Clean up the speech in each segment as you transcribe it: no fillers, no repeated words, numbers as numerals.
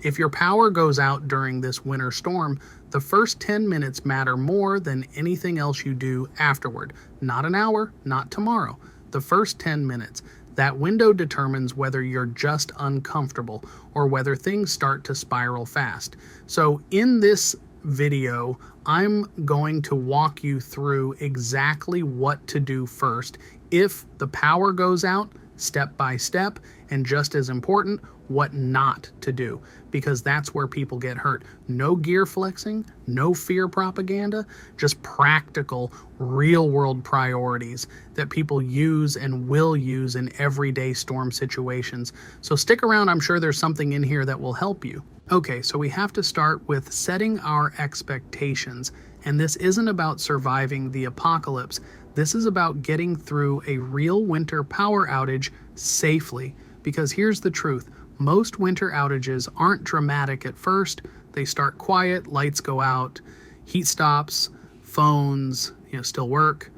If your power goes out during this winter storm, the first 10 minutes matter more than anything else you do afterward. Not an hour, not tomorrow. The first 10 minutes. That window determines whether you're just uncomfortable or whether things start to spiral fast. So in this video, I'm going to walk you through exactly what to do first if the power goes out, step by step, and just as important, what not to do, because that's where people get hurt. No gear flexing, no fear propaganda, just practical, real-world priorities that people use and will use in everyday storm situations. So stick around, I'm sure there's something in here that will help you. Okay, so we have to start with setting our expectations, and this isn't about surviving the apocalypse. This is about getting through a real winter power outage safely, because here's the truth. Most winter outages aren't dramatic at first. They start quiet, lights go out, heat stops, phones, still work.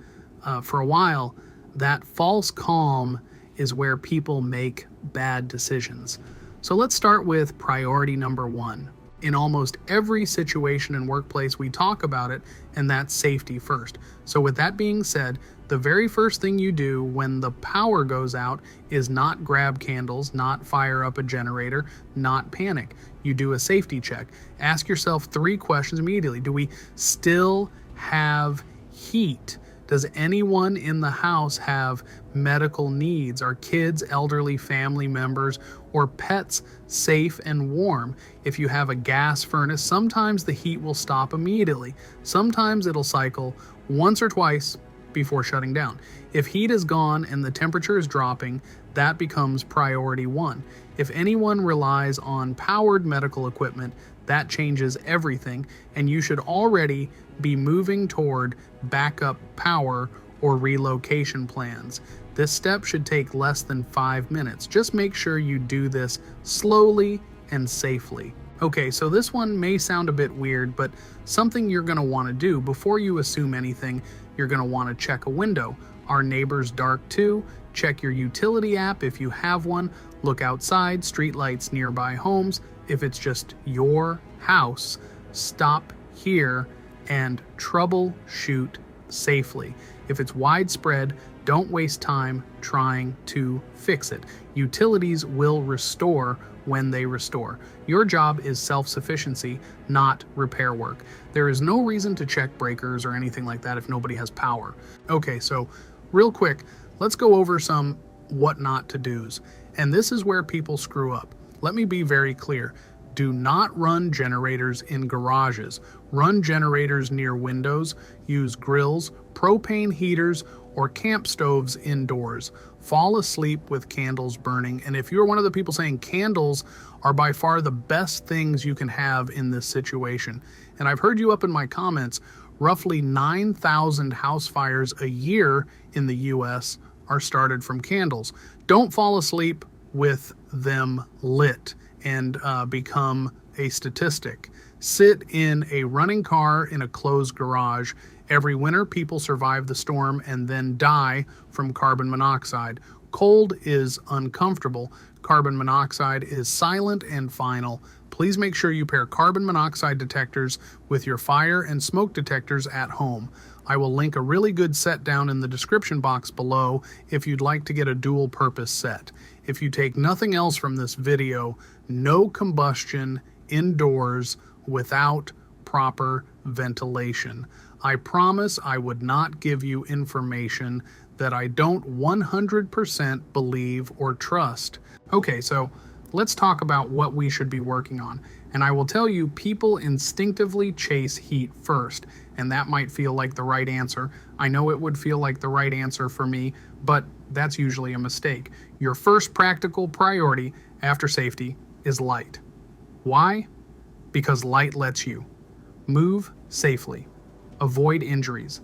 For a while, that false calm is where people make bad decisions. So let's start with priority number one. In almost every situation and workplace, we talk about it, and that's safety first. So with that being said, the very first thing you do when the power goes out is not grab candles, not fire up a generator, not panic. You do a safety check. Ask yourself 3 questions immediately. Do we still have heat? Does anyone in the house have medical needs? Are kids, elderly family members, or pets safe and warm? If you have a gas furnace, sometimes the heat will stop immediately. Sometimes it'll cycle once or twice before shutting down. If heat is gone and the temperature is dropping, that becomes priority 1. If anyone relies on powered medical equipment, that changes everything, and you should already be moving toward backup power or relocation plans. This step should take less than 5 minutes. Just make sure you do this slowly and safely. Okay, so this one may sound a bit weird, but something you're going to want to do before you assume anything, you're going to want to check a window. Are neighbors dark too? Check your utility app if you have one. Look outside, streetlights nearby homes. If it's just your house, stop here and troubleshoot safely. If it's widespread, don't waste time trying to fix it. Utilities will restore when they restore. Your job is self-sufficiency, not repair work. There is no reason to check breakers or anything like that if nobody has power. Okay, so real quick, let's go over some what not to do's. And this is where people screw up. Let me be very clear. Do not run generators in garages. Run generators near windows. Use grills, propane heaters, or camp stoves indoors. Fall asleep with candles burning. And if you're one of the people saying candles are by far the best things you can have in this situation, and I've heard you up in my comments, roughly 9,000 house fires a year in the US are started from candles. Don't fall asleep with them lit and become a statistic. Sit in a running car in a closed garage. Every winter, people survive the storm and then die from carbon monoxide. Cold is uncomfortable. Carbon monoxide is silent and final. Please make sure you pair carbon monoxide detectors with your fire and smoke detectors at home. I will link a really good set down in the description box below if you'd like to get a dual purpose set. If you take nothing else from this video, no combustion indoors without proper ventilation. I promise I would not give you information that I don't 100% believe or trust. Okay, so let's talk about what we should be working on. And I will tell you, people instinctively chase heat first, and that might feel like the right answer. I know it would feel like the right answer for me, but that's usually a mistake. Your first practical priority after safety is light. Why? Because light lets you move safely, avoid injuries,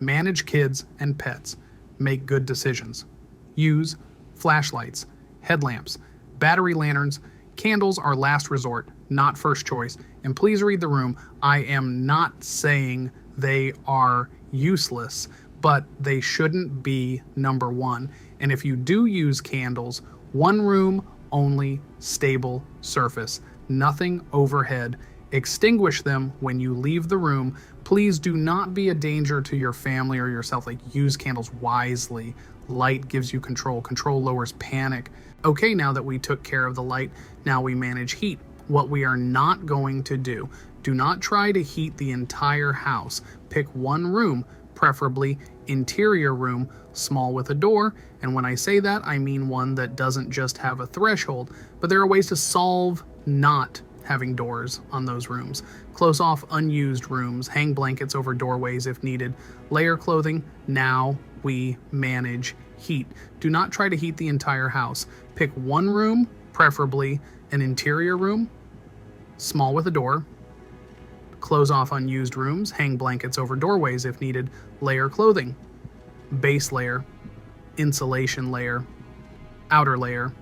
manage kids and pets, make good decisions. Use flashlights, headlamps, battery lanterns. Candles are last resort, not first choice. And please read the room. I am not saying they are useless, but they shouldn't be number one. And if you do use candles, one room only, stable surface. nothing overhead. Extinguish them when you leave the room. Please do not be a danger to your family or yourself. Like, use candles wisely. Light gives you control. Control lowers panic. Okay, now that we took care of the light, now we manage heat. What we are not going to do, do not try to heat the entire house. Pick one room, preferably interior room, small with a door. And when I say that, I mean one that doesn't just have a threshold, but there are ways to solve not having doors on those rooms. Close off unused rooms, hang blankets over doorways if needed, layer clothing. Now we manage heat. Do not try to heat the entire house. Pick one room, preferably an interior room, small with a door. Close off unused rooms, hang blankets over doorways if needed, layer clothing, base layer, insulation layer, outer layer.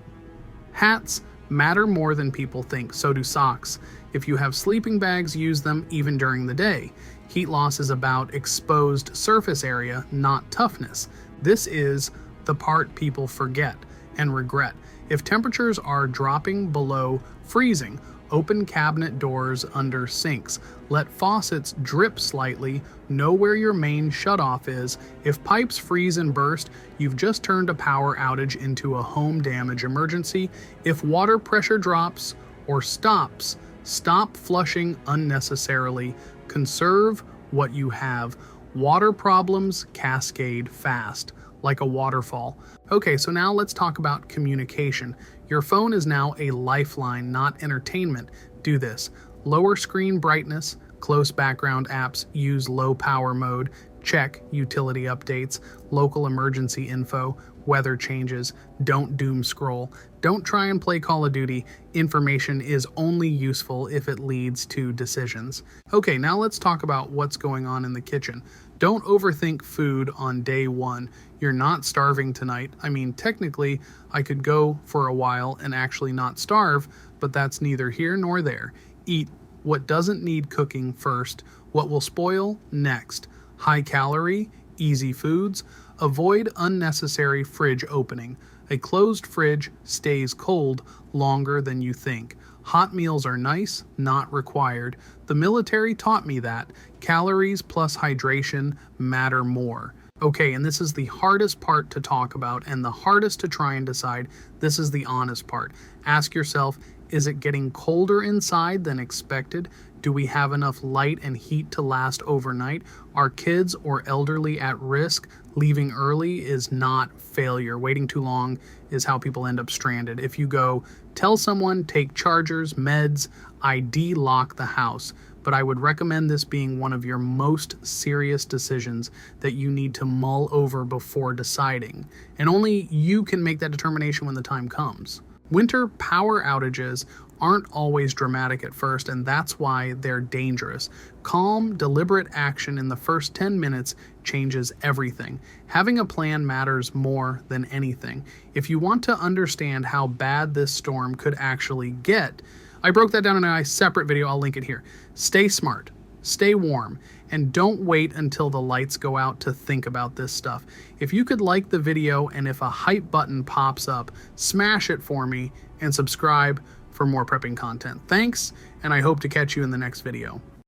Hats matter more than people think, so do socks. If you have sleeping bags, use them even during the day. Heat loss is about exposed surface area, not toughness. This is the part people forget and regret. If temperatures are dropping below freezing, open cabinet doors under sinks. Let faucets drip slightly. Know where your main shutoff is. If pipes freeze and burst, you've just turned a power outage into a home damage emergency. If water pressure drops or stops, stop flushing unnecessarily. Conserve what you have. Water problems cascade fast, like a waterfall. Okay, so now let's talk about communication. Your phone is now a lifeline, not entertainment. Do this. Lower screen brightness, close background apps, use low power mode, check utility updates, local emergency info, weather changes, don't doom scroll. Don't try and play Call of Duty. Information is only useful if it leads to decisions. Okay, now let's talk about what's going on in the kitchen. Don't overthink food on day one. You're not starving tonight. I mean, technically, I could go for a while and actually not starve, but that's neither here nor there. Eat what doesn't need cooking first, what will spoil next. High calorie, easy foods. Avoid unnecessary fridge opening. A closed fridge stays cold longer than you think. Hot meals are nice, not required. The military taught me that. Calories plus hydration matter more. Okay, and this is the hardest part to talk about and the hardest to try and decide. This is the honest part. Ask yourself, is it getting colder inside than expected? Do we have enough light and heat to last overnight? Are kids or elderly at risk? Leaving early is not failure. Waiting too long is how people end up stranded. If you go, tell someone, take chargers, meds, ID lock the house. But I would recommend this being one of your most serious decisions that you need to mull over before deciding. And only you can make that determination when the time comes. Winter power outages aren't always dramatic at first, and that's why they're dangerous. Calm, deliberate action in the first 10 minutes changes everything. Having a plan matters more than anything. If you want to understand how bad this storm could actually get, I broke that down in a separate video. I'll link it here. Stay smart, stay warm, and don't wait until the lights go out to think about this stuff. If you could like the video and if a hype button pops up, smash it for me and subscribe for more prepping content. Thanks, and I hope to catch you in the next video.